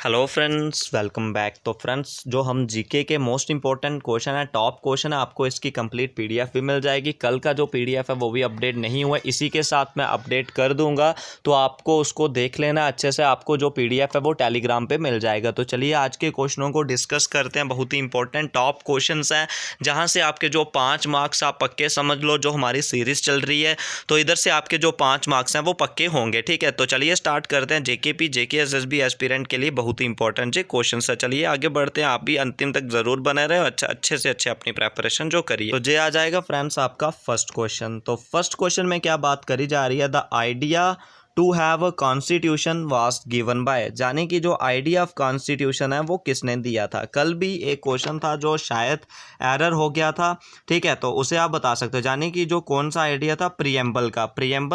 Hello friends, welcome back. तो friends, जो हम जीके के मोस्ट इंपॉर्टेंट क्वेश्चन है, टॉप क्वेश्चन है, आपको इसकी कंप्लीट पीडीएफ भी मिल जाएगी। कल का जो पीडीएफ है वो भी अपडेट नहीं हुआ, इसी के साथ मैं अपडेट कर दूंगा, तो आपको उसको देख लेना अच्छे से। आपको जो पीडीएफ है वो टेलीग्राम पे मिल जाएगा। तो चलिए आज के क्वेश्चनों को डिस्कस करते हैं। बहुत ही इंपॉर्टेंट टॉप क्वेश्चन हैं, जहाँ से आपके जो 5 मार्क्स आप पक्के समझ लो। जो हमारी सीरीज़ चल रही है तो इधर से आपके जो 5 मार्क्स हैं वो पक्के होंगे। ठीक है, तो चलिए स्टार्ट करते हैं। जेकेपी जेकेएसएसबी एस्पिरेंट के लिए बहुत ही इंपॉर्टेंट जो क्वेश्चन है। चलिए आगे बढ़ते हैं, आप भी अंतिम तक जरूर बने रहे, अच्छा अच्छे से अच्छे अपनी प्रेपरेशन जो करिए। तो जे आ जाएगा फ्रेंड्स आपका फर्स्ट क्वेश्चन। तो फर्स्ट क्वेश्चन में क्या बात करी जा रही है, the idea to have a constitution was given by, यानी कि जो आइडिया ऑफ कॉन्स्टिट्यूशन है वो किसने दिया था। कल भी एक क्वेश्चन था जो शायद एरर हो गया था, ठीक है, तो उसे आप बता सकते हो। यानी कि जो कौन सा आइडिया था, प्रियम्बल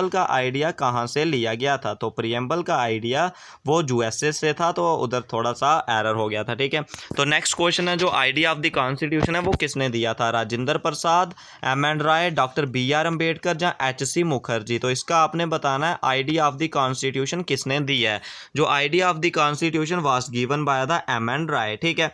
का आइडिया कहाँ से लिया गया था। तो प्रियम्बल का आइडिया वो यूएसए से था, तो उधर थोड़ा सा एरर हो गया था। ठीक है, तो नेक्स्ट क्वेश्चन है, जो आइडिया ऑफ द कॉन्स्टिट्यूशन है वो किसने दिया था। राजेंद्र प्रसाद, एम.एन. राय, डॉक्टर बी.आर. अम्बेडकर या एच.सी. मुखर्जी। तो इसका आपने बताना है आइडिया ऑफ द कॉन्स्टिट्यूशन किसने दी है। जो idea of the constitution was given by the M N. Roy. ठीक है,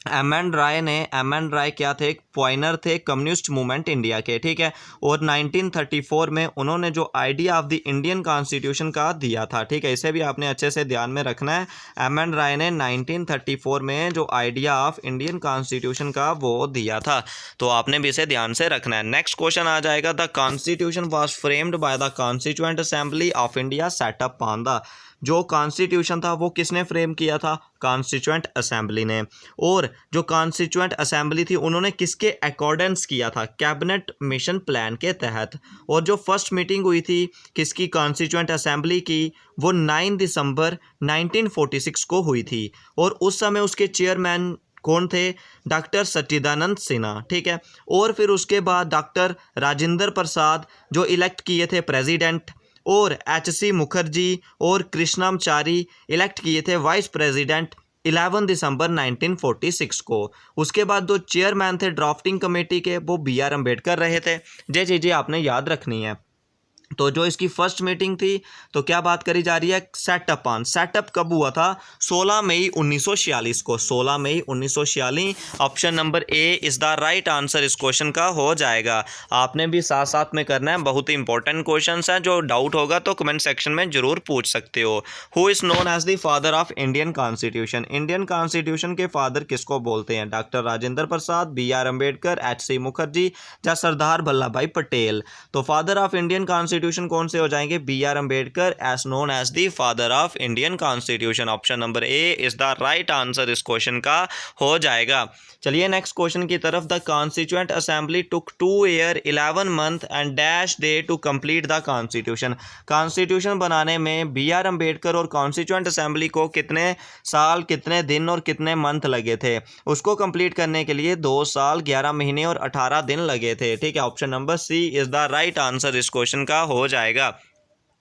एम.एन. राय क्या थे, एक पॉइनर थे कम्युनिस्ट मूवमेंट इंडिया के। ठीक है, और 1934 में उन्होंने जो idea of the Indian constitution का दिया था। ठीक है, इसे भी आपने अच्छे से ध्यान में रखना है। एम.एन. राय ने 1934 में जो आइडिया ऑफ इंडियन कॉन्स्टिट्यूशन का वो दिया था, तो आपने भी इसे ध्यान से रखना है। नेक्स्ट क्वेश्चन आ जाएगा, the constitution was framed by the constituent assembly of India setup on the. जो कॉन्स्टिट्यूशन था वो किसने फ्रेम किया था, कॉन्स्टिट्यूएंट असेंबली ने। और जो कॉन्स्टिट्यूएंट असेंबली थी उन्होंने किसके अकॉर्डेंस किया था, कैबिनेट मिशन प्लान के तहत। और जो फर्स्ट मीटिंग हुई थी किसकी, कॉन्स्टिट्यूएंट असेंबली की, वो 9 दिसंबर 1946 को हुई थी। और उस समय उसके चेयरमैन कौन थे, डॉक्टर सच्चिदानंद सिन्हा। ठीक है, और फिर उसके बाद डॉक्टर राजेंद्र प्रसाद जो इलेक्ट किए थे प्रेसिडेंट, और एच.सी. मुखर्जी और कृष्णामचारी इलेक्ट किए थे वाइस प्रेसिडेंट 11 दिसंबर 1946 को। उसके बाद जो चेयरमैन थे ड्राफ्टिंग कमेटी के वो बी.आर. अम्बेडकर रहे थे। ये चीज़ें आपने याद रखनी है। तो जो इसकी फर्स्ट मीटिंग थी तो क्या बात करी जा रही है, सेटअप कब हुआ था, 16 मई 1946 को। 16 मई 1946, option number A is the right answer इस क्वेश्चन का हो जाएगा। आपने भी साथ साथ में करना है, बहुत ही इंपॉर्टेंट क्वेश्चंस हैं। जो डाउट होगा तो कमेंट सेक्शन में जरूर पूछ सकते हो। Who is known as the father of Indian constitution. Indian constitution के फादर किसको बोलते हैं, doctor Rajendra Prasad, B R. Ambedkar, H C. Mukherjee या सरदार वल्लभ भाई पटेल। तो फादर ऑफ इंडियन कॉन्स्टिट्यूशन कौन से हो जाएंगे, B R. Ambedkar, as known as the father of Indian constitution. Option number A is the right answer इस क्वेश्चन का हो जाएगा। चलिए नेक्स्ट क्वेश्चन की तरफ। The constituent assembly took 2 year 11 month and dash day to complete the constitution. Constitution बनाने में B R. Ambedkar और कॉन्स्टिट्यूएंट असेंबली को कितने साल, कितने दिन और कितने मंथ लगे थे। उसको कंप्लीट करने के लिए 2 साल 11 महीने और 18 दिन लगे थे। ठीक है, option number C is the right answer इस क्वेश्चन का हो जाएगा।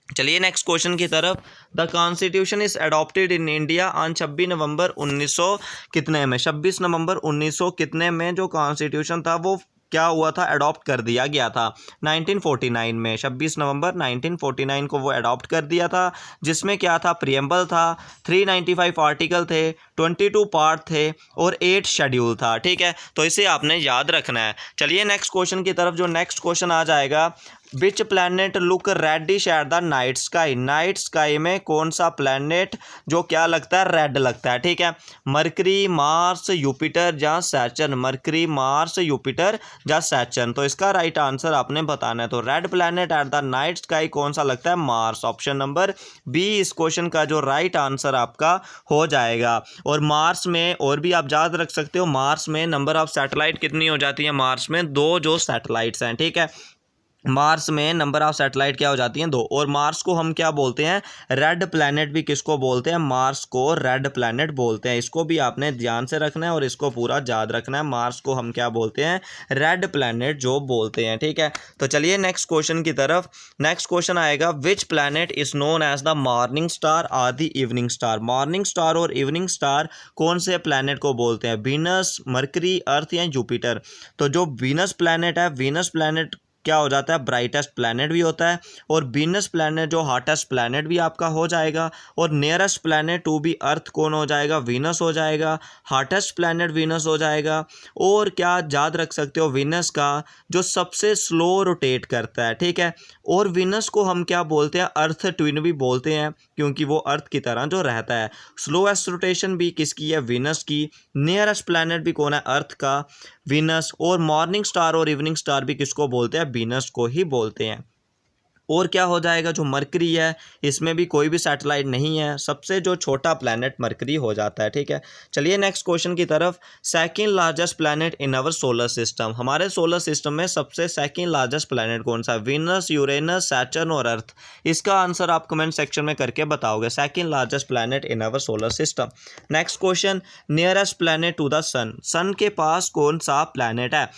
चलिए नेक्स्ट क्वेश्चन की तरफ। The constitution is adopted in India on 26 November 1900 कितने में, 26 नवंबर 1900 कितने में जो कॉन्स्टिट्यूशन था वो क्या हुआ था, अडॉप्ट कर दिया गया था 1949 में। 26 नवंबर 1949 को वो अडॉप्ट कर दिया था, जिसमें क्या था, प्रियम्बल था, 395 आर्टिकल थे, 22 पार्ट थे और 8 शेड्यूल था। ठीक है, तो इसे आपने याद रखना है। चलिए नेक्स्ट क्वेश्चन की तरफ। जो नेक्स्ट क्वेश्चन आ जाएगा, which planet look reddish at the night sky. Night sky में कौन सा प्लैनेट जो क्या लगता है, रेड लगता है। ठीक है, मरकरी, मार्स, यूपिटर या सैटर्न। मरकरी, मार्स, यूपिटर या सैटर्न। तो इसका राइट आंसर आपने बताना है। तो red planet eight the night sky कौन सा लगता है, मार्स। ऑप्शन नंबर बी इस क्वेश्चन का जो राइट आंसर आपका हो जाएगा। और मार्स में और भी आप याद रख सकते हो, मार्स में नंबर ऑफ सैटेलाइट कितनी हो जाती है, मार्स में 2 जो सैटेलाइट्स हैं। ठीक है, मार्स में नंबर ऑफ सैटेलाइट क्या हो जाती हैं, 2। और मार्स को हम क्या बोलते हैं, रेड प्लैनेट भी किसको बोलते हैं, मार्स को रेड प्लैनेट बोलते हैं। इसको भी आपने ध्यान से रखना है और इसको पूरा याद रखना है। मार्स को हम क्या बोलते हैं, रेड प्लैनेट जो बोलते हैं। ठीक है, तो चलिए नेक्स्ट क्वेश्चन की तरफ। नेक्स्ट क्वेश्चन आएगा, which planet is known as the morning star और the evening star. Morning star और इवनिंग स्टार कौन से प्लैनेट को बोलते हैं, वीनस, मरकरी, अर्थ या जुपिटर। तो जो वीनस प्लैनेट है, वीनस प्लैनेट क्या हो जाता है, ब्राइटेस्ट प्लैनेट भी होता है। और वीनस प्लैनेट जो हॉटेस्ट प्लैनेट भी आपका हो जाएगा। और नियरेस्ट प्लैनेट टू बी अर्थ कौन हो जाएगा, वीनस हो जाएगा। हॉटेस्ट प्लैनेट वीनस हो जाएगा। और क्या याद रख सकते हो, वीनस का जो सबसे स्लो रोटेट करता है, ठीक है। और वीनस को हम क्या बोलते हैं, अर्थ ट्विन भी बोलते हैं, क्योंकि वो अर्थ की तरह जो रहता है। स्लोएस्ट रोटेशन भी किसकी है, वीनस की। नियरेस्ट प्लैनेट भी कौन है, अर्थ का, वीनस। और मॉर्निंग स्टार और इवनिंग स्टार भी किसको बोलते हैं, वीनस को ही बोलते हैं। और क्या हो जाएगा, जो मरकरी है, इसमें भी कोई भी सैटेलाइट नहीं है, सबसे जो छोटा प्लैनेट मरकरी हो जाता है, ठीक है। चलिए नेक्स्ट क्वेश्चन की तरफ। Second largest planet in our solar system, हमारे सोलर सिस्टम में सबसे सेकंड लार्जेस्ट प्लैनेट कौन सा है, वीनस, यूरेनस, सैटर्न और अर्थ। इसका आंसर आप कमेंट सेक्शन में करके बताओगे, second largest planet in our solar system. Next question, nearest planet to the sun, sun के पास कौन सा प्लैनेट है,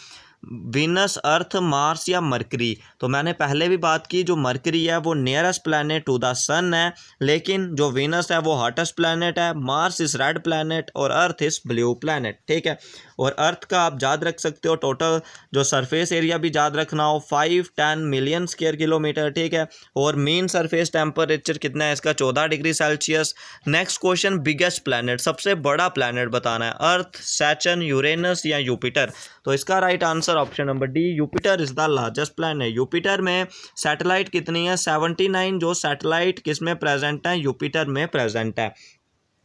वीनस, अर्थ, मार्स या मरकरी। तो मैंने पहले भी बात की, जो मरकरी है वो नियरेस्ट प्लैनेट टू द सन है, लेकिन जो वीनस है वो हॉटेस्ट प्लैनेट है, मार्स इज रेड प्लैनेट और अर्थ इज ब्लू प्लैनेट, ठीक है। और अर्थ का आप याद रख सकते हो, टोटल जो सरफेस एरिया भी याद रखना हो, 510 मिलियन स्क्वायर किलोमीटर, ठीक है। और मीन सरफेस टेम्परेचर कितना है इसका, 14 degree Celsius. Next question, biggest planet, सबसे बड़ा प्लैनेट बताना है, अर्थ, सैटर्न, यूरेनस या जुपिटर। तो इसका right answer option number D, Jupiter is the largest planet. Jupiter में सैटेलाइट कितनी है, 79 जो सैटेलाइट किस में प्रेजेंट है, जुपिटर में प्रेजेंट है।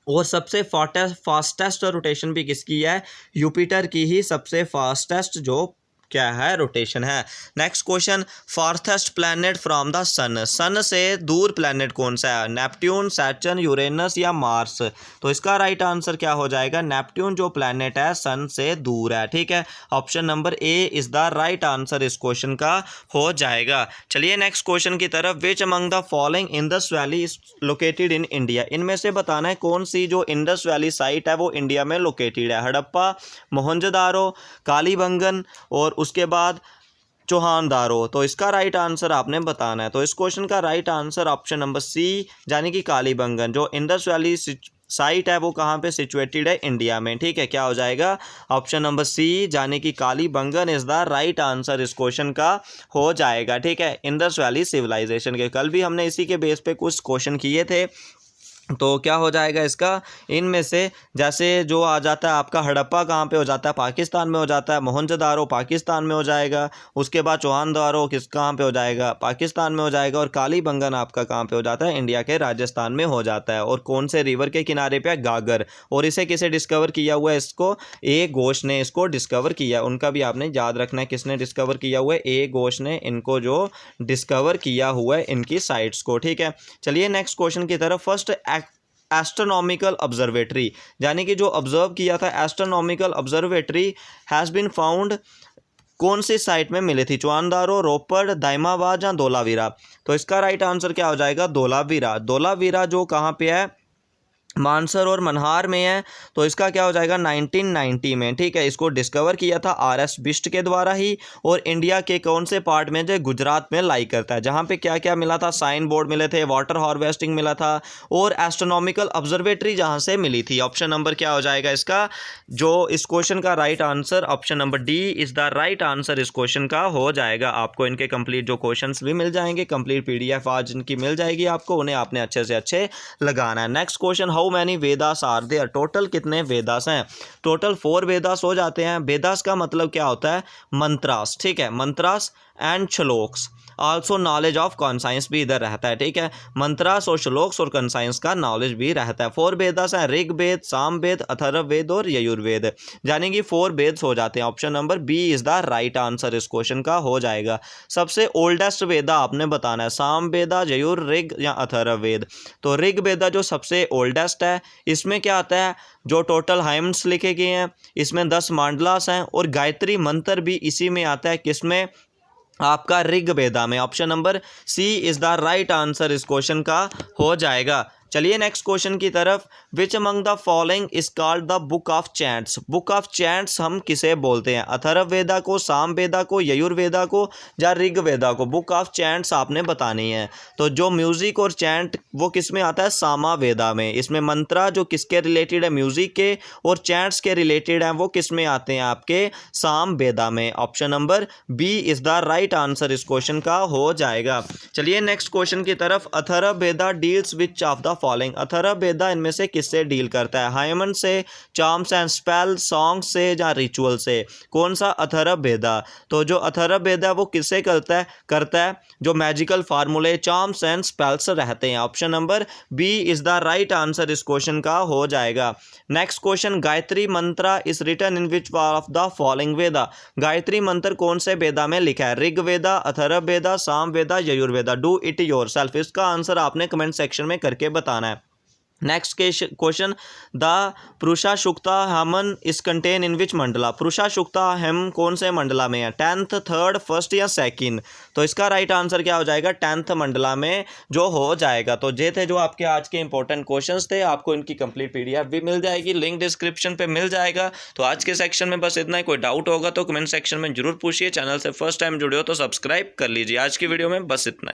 और सबसे फास्टेस्ट रोटेशन भी किसकी है, जुपिटर की ही सबसे फास्टेस्ट जो क्या है, रोटेशन है। Next question, farthest planet from the sun, sun से दूर प्लैनेट कौन सा है, नेपट्यून, सैटर्न, यूरेनस या मार्स। तो इसका राइट आंसर क्या हो जाएगा, नेपट्यून जो प्लैनेट है सन से दूर है, ठीक है। Option number A is the right answer इस क्वेश्चन का हो जाएगा। चलिए नेक्स्ट क्वेश्चन की तरफ। Which among the following Indus valley is located in India, इनमें से बताना है कौन सी जो इंडस वैली साइट है वो इंडिया में लोकेटेड है, हड़प्पा, मोहनजोदारो, कालीबंगन और उसके बाद चौहानदारो। तो इसका राइट आंसर आपने बताना है। तो इस क्वेश्चन का right answer option number C, यानी कि कालीबंगन। जो इंडस वैली साइट है वो कहाँ पे सिचुएटेड है, इंडिया में, ठीक है। क्या हो जाएगा, ऑप्शन नंबर सी, यानी कि Kalibangan is the right answer इस क्वेश्चन का हो जाएगा, ठीक है। इंडस वैली सिविलाइजेशन के कल भी हमने इसी के बेस पे कुछ क्वेश्चन किए थे। तो क्या हो जाएगा इसका, इनमें से जैसे जो आ जाता है आपका हड़प्पा कहाँ पे हो जाता है, पाकिस्तान में हो जाता है, मोहनजोदारो पाकिस्तान में हो जाएगा, उसके बाद चौहानदारो कहाँ पे हो जाएगा, पाकिस्तान में हो जाएगा, और कालीबंगन आपका कहाँ पे हो जाता है, इंडिया के राजस्थान में हो जाता है। और कौन से रिवर के किनारे पे है, गागर। और इसे किसे डिस्कवर किया हुआ है, इसको ए घोष ने इसको डिस्कवर किया, उनका भी आपने याद रखना है, किसने डिस्कवर किया हुआ है, ए घोष ने इनको जो डिस्कवर किया हुआ है इनकी साइट्स को, ठीक है। चलिए नेक्स्ट क्वेश्चन की तरफ। फर्स्ट एस्ट्रोनॉमिकल ऑब्जर्वेटरी, यानी कि जो ऑब्जर्व किया था, astronomical observatory has been found कौन सी साइट में मिली थी, चौहानदारो, रोपड़, दाइमाबाद या धोलावीरा। तो इसका राइट आंसर क्या हो जाएगा, धोलावीरा। धोलावीरा जो कहाँ पे है, मानसर और मनहार में है। तो इसका क्या हो जाएगा, 1990 में, ठीक है। इसको डिस्कवर किया था आर.एस. बिष्ट के द्वारा ही। और इंडिया के कौन से पार्ट में, जो गुजरात में लाई करता है, जहाँ पे क्या क्या मिला था, साइन बोर्ड मिले थे, वाटर हार्वेस्टिंग मिला था, और एस्ट्रोनॉमिकल ऑब्जर्वेटरी जहाँ से मिली थी। ऑप्शन नंबर क्या हो जाएगा इसका, जो इस क्वेश्चन का right answer option number D is the right answer इस क्वेश्चन का हो जाएगा। आपको इनके कंप्लीट जो क्वेश्चंस भी मिल जाएंगे, कंप्लीट PDF आज इनकी मिल जाएगी आपको, उन्हें आपने अच्छे से अच्छे लगाना है। Next question, how many Vedas are there, total कितने वेदास हैं। टोटल 4 वेदास हो जाते हैं। वेदास का मतलब क्या होता है, मंत्रास, ठीक है, mantras and shlokas. Also knowledge of conscience भी इधर रहता है, ठीक है। मंत्रास और श्लोक्स और कॉन्साइंस का नॉलेज भी रहता है। 4 वेदास हैं, ऋग्वेद, सामवेद, अथर्ववेद और यजुर्वेद, यानी कि 4 वेद्स हो जाते हैं। Option number B is the right answer इस क्वेश्चन का हो जाएगा। सबसे ओल्डेस्ट वेदा आपने बताना है, सामवेदा, यजुर, ऋग या अथर्ववेद। तो ऋग्वेदा जो सबसे ओल्डेस्ट है, इसमें क्या आता है, जो टोटल हाइम्स लिखे गए हैं, इसमें 10 मांडलास हैं, और गायत्री मंत्र भी इसी में आता है, किसमें, आपका ऋग्वेदा में। Option number C is the right answer इस क्वेश्चन का हो जाएगा। चलिए नेक्स्ट क्वेश्चन की तरफ। Which among the following is called the book of chants. Book of chants हम किसे बोलते हैं? अथर्ववेदा को, सामवेदा को, यजुर्वेदा को या ऋग्वेदा को? बुक ऑफ चैंट्स आपने बतानी है। तो जो म्यूजिक और चैंट वो किस में आता है? सामवेदा में। इसमें मंत्रा जो किसके रिलेटेड है? म्यूजिक के, और चैंट्स के रिलेटेड हैं वो किस में आते हैं? आपके सामवेदा में। Option number B is the right answer इस क्वेश्चन का हो जाएगा। चलिए नेक्स्ट क्वेश्चन की तरफ। Atharvaveda deals which of the following. Atharvaveda इनमें से किससे डील करता है? हाइमन से, चार्म्स एंड स्पेल, सॉन्ग से या रिचुअल से? कौन सा अथर्ववेदा? तो जो अथर्ववेदा वो किससे करता है जो मैजिकल फार्मूले, चार्म्स एंड स्पेल्स रहते हैं। Option number B is the right answer इस क्वेश्चन का हो जाएगा। Next question. Gayatri mantra is written in which of the following Veda. Gayatri mantra कौन से वेदा में लिखा है? Rigveda, Atharvaveda, Samaveda, Yajurveda? Do it yourself. इसका आंसर आपने कमेंट सेक्शन में करके बताना है। Next question. द पुरुषा शुक्ता हमन इस कंटेन इन विच मंडला। पुरुषा शुक्ता हम कौन से मंडला में है? 10th, 3rd, 1st या 2nd? तो इसका राइट आंसर क्या हो जाएगा? 10th मंडला में जो हो जाएगा। तो ये थे जो आपके आज के इंपॉर्टेंट क्वेश्चंस थे। आपको इनकी कंप्लीट पीडीएफ भी मिल जाएगी, लिंक डिस्क्रिप्शन पे मिल जाएगा। तो आज के सेक्शन में बस इतना ही। कोई डाउट होगा तो कमेंट सेक्शन में जरूर पूछिए। चैनल से फर्स्ट टाइम जुड़े हो तो सब्सक्राइब कर लीजिए। आज की वीडियो में बस इतना ही।